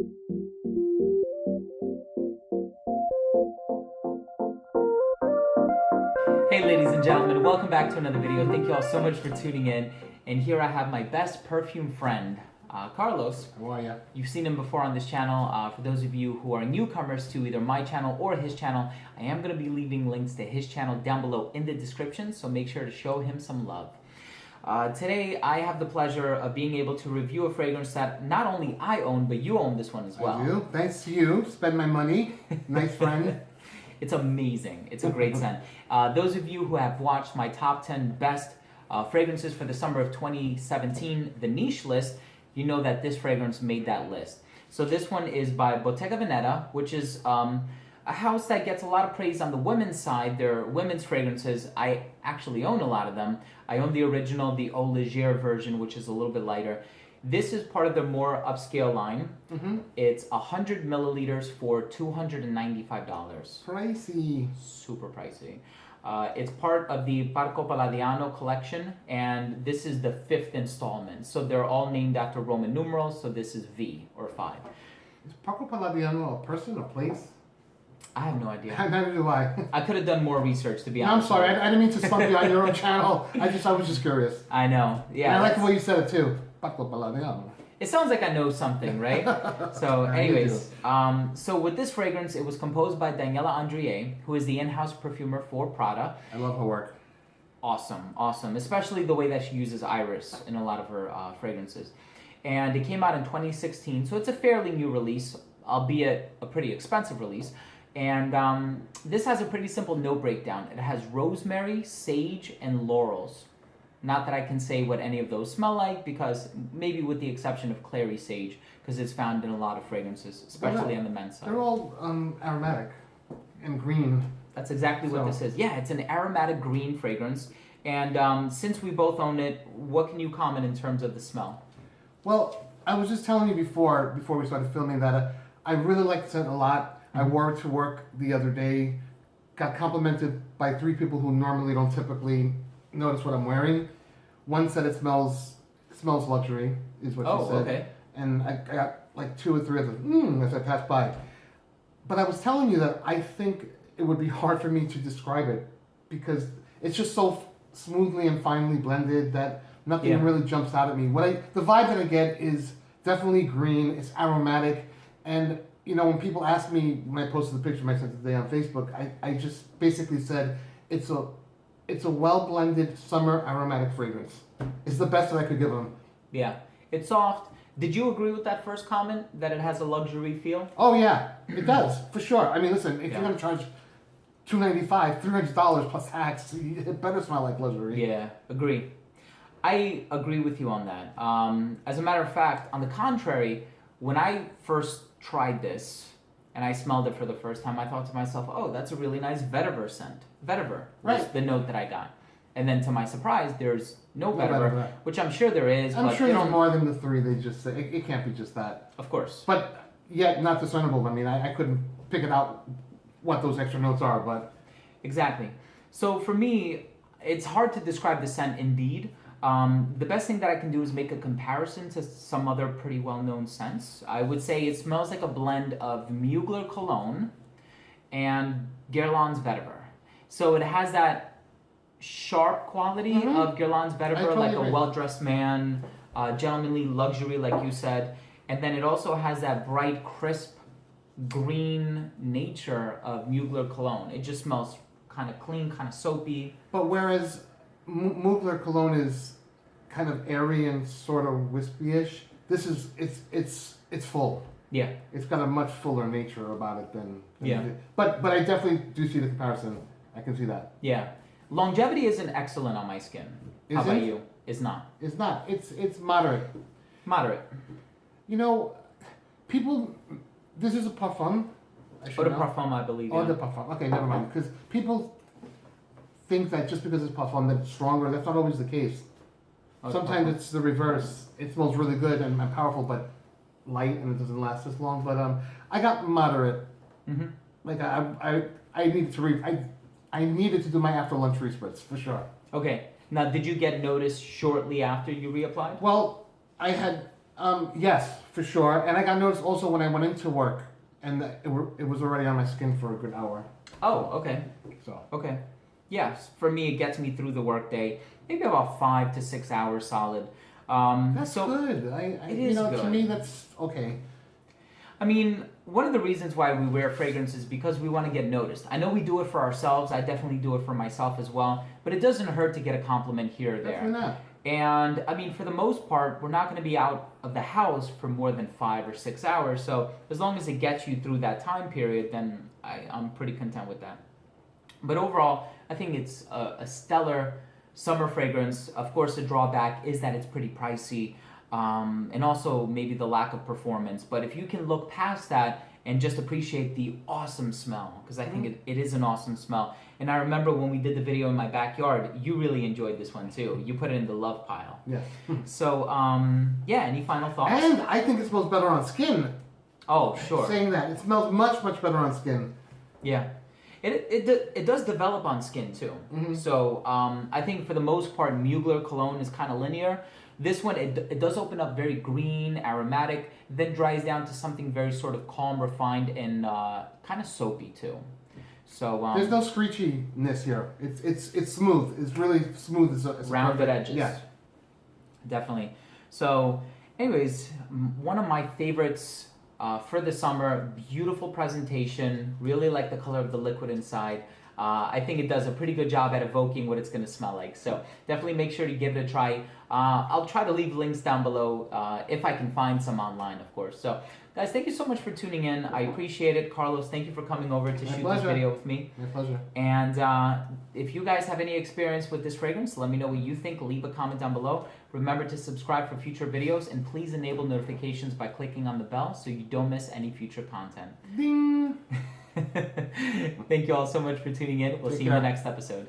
Hey ladies and gentlemen, welcome back to another video. Thank you all so much for tuning in. And here I have my best perfume friend, Carlos. How are you? You've seen him before on this channel. For those of you who are newcomers to either my channel or his channel, I am going to be leaving links to his channel down below in the description, so make sure to show him some love. Today I have the pleasure of being able to review a fragrance that not only I own, but you own this one as well. I do. Thanks to you. Spend my money. Nice friend. It's amazing. It's a great scent. Those of you who have watched my top 10 best fragrances for the summer of 2017, the niche list, you know that this fragrance made that list. So this one is by Bottega Veneta, which is a house that gets a lot of praise on the women's side. Their women's fragrances, I actually own a lot of them. I own the original, the Eau Légère version, which is a little bit lighter. This is part of the more upscale line. It's 100 milliliters for $295. Pricey. Super pricey. It's part of the Parco Palladiano collection, and this is the 5th installment. So they're all named after Roman numerals, so this is V, or 5. Is Parco Palladiano a person, a place? I have no idea. Neither do I. I could have done more research, to be No, honest. I'm sorry. I didn't mean to slump you on your own channel. I was just curious. I know. Yeah. And I like the way you said it too. Parco Palladiano. It sounds like I know something, right? So Yeah, anyways, so with this fragrance, it was composed by Daniela Andrié, who is the in-house perfumer for Prada. I love her work. Awesome, awesome. Especially the way that she uses iris in a lot of her fragrances. And it came out in 2016, so it's a fairly new release, albeit a pretty expensive release. And this has a pretty simple note breakdown. It has rosemary, sage, and laurels. Not that I can say what any of those smell like, because maybe with the exception of clary sage, because it's found in a lot of fragrances, especially on the men's side. They're all aromatic and green. That's exactly what this is. Yeah, it's an aromatic green fragrance. And since we both own it, what can you comment in terms of the smell? Well, I was just telling you before we started filming that I really like the scent a lot. I wore it to work the other day. Got complimented by 3 people who normally don't typically notice what I'm wearing. One said it smells luxury, is what she said. Okay. And I got like 2 or 3 others, as I passed by. But I was telling you that I think it would be hard for me to describe it because it's just so smoothly and finely blended that nothing really jumps out at me. The vibe that I get is definitely green, it's aromatic, and you know, when people ask me, when I posted the picture I sent today on Facebook, I just basically said it's a well-blended summer aromatic fragrance. It's the best that I could give them. Yeah, it's soft. Did you agree with that first comment, that it has a luxury feel? Oh yeah, it does, for sure. I mean, listen, if you're going to charge $295, $300 plus tax, it better smell like luxury. Yeah, agree. I agree with you on that. As a matter of fact, on the contrary, when I first tried this, and I smelled it for the first time, I thought to myself, oh, that's a really nice vetiver scent. Vetiver was the note that I got. And then to my surprise, there's no vetiver, which I'm sure there is. I'm sure there's more than the 3 they just say. It can't be just that. Of course. But yet not discernible. I mean, I couldn't pick it out what those extra notes are, but... Exactly. So for me, it's hard to describe the scent indeed. The best thing that I can do is make a comparison to some other pretty well-known scents. I would say it smells like a blend of Mugler Cologne and Guerlain's Vetiver. So it has that sharp quality of Guerlain's Vetiver, like a well-dressed man, gentlemanly luxury, like you said. And then it also has that bright, crisp, green nature of Mugler Cologne. It just smells kind of clean, kind of soapy. But whereas Mugler Cologne is kind of airy and sort of wispy-ish, this is, it's full. Yeah. It's got a much fuller nature about it than yeah. But I definitely do see the comparison. I can see that. Yeah. Longevity isn't excellent on my skin. How about you? It's not. It's not. It's moderate. Moderate. You know, people... This is a parfum. Eau de parfum, I believe. Eau de parfum. Okay, never mind. Because people think that just because it's parfum that it's stronger. That's not always the case. Sometimes it's the reverse. It smells really good and powerful, but light, and it doesn't last as long. But I got moderate. Like I needed to I needed to do my after lunch respritz for sure. Okay. Now, did you get notice shortly after you reapplied? Well, I had yes, for for sure. And I got noticed also when I went into work, and it was already on my skin for a good hour. Oh, okay. So Okay. Yes, for me, it gets me through the workday, maybe about 5 to 6 hours solid. that's so good. it is To good. me, that's okay. I mean, one of the reasons why we wear fragrance is because we want to get noticed. I know we do it for ourselves. I definitely do it for myself as well. But it doesn't hurt to get a compliment here or there. Definitely not. And I mean, for the most part, we're not going to be out of the house for more than 5 or 6 hours. So as long as it gets you through that time period, then I'm pretty content with that. But overall, I think it's a stellar summer fragrance. Of course, the drawback is that it's pretty pricey, and also maybe the lack of performance. But if you can look past that and just appreciate the awesome smell, because I think it is an awesome smell. And I remember when we did the video in my backyard, you really enjoyed this one too. You put it in the love pile. Yes. So, yeah, any final thoughts? And I think it smells better on skin. Oh, sure. Saying that, it smells much, much better on skin. Yeah. It does develop on skin too. Mm-hmm. So I think for the most part, Mugler cologne is kind of linear. This one, it does open up very green, aromatic, then dries down to something very sort of calm, refined, and kind of soapy too. So there's no screechiness here. It's smooth. It's really smooth. It's rounded edges. Yeah. Definitely. So, anyways, one of my favorites for the summer, beautiful presentation, really like the color of the liquid inside. I think it does a pretty good job at evoking what it's going to smell like. So definitely make sure to give it a try. I'll try to leave links down below if I can find some online, of course. So guys, thank you so much for tuning in. I appreciate it. Carlos, thank you for coming over to shoot this video with me. My pleasure. And if you guys have any experience with this fragrance, let me know what you think. Leave a comment down below. Remember to subscribe for future videos, and please enable notifications by clicking on the bell so you don't miss any future content. Ding! Thank you all so much for tuning in. We'll see you in the next episode.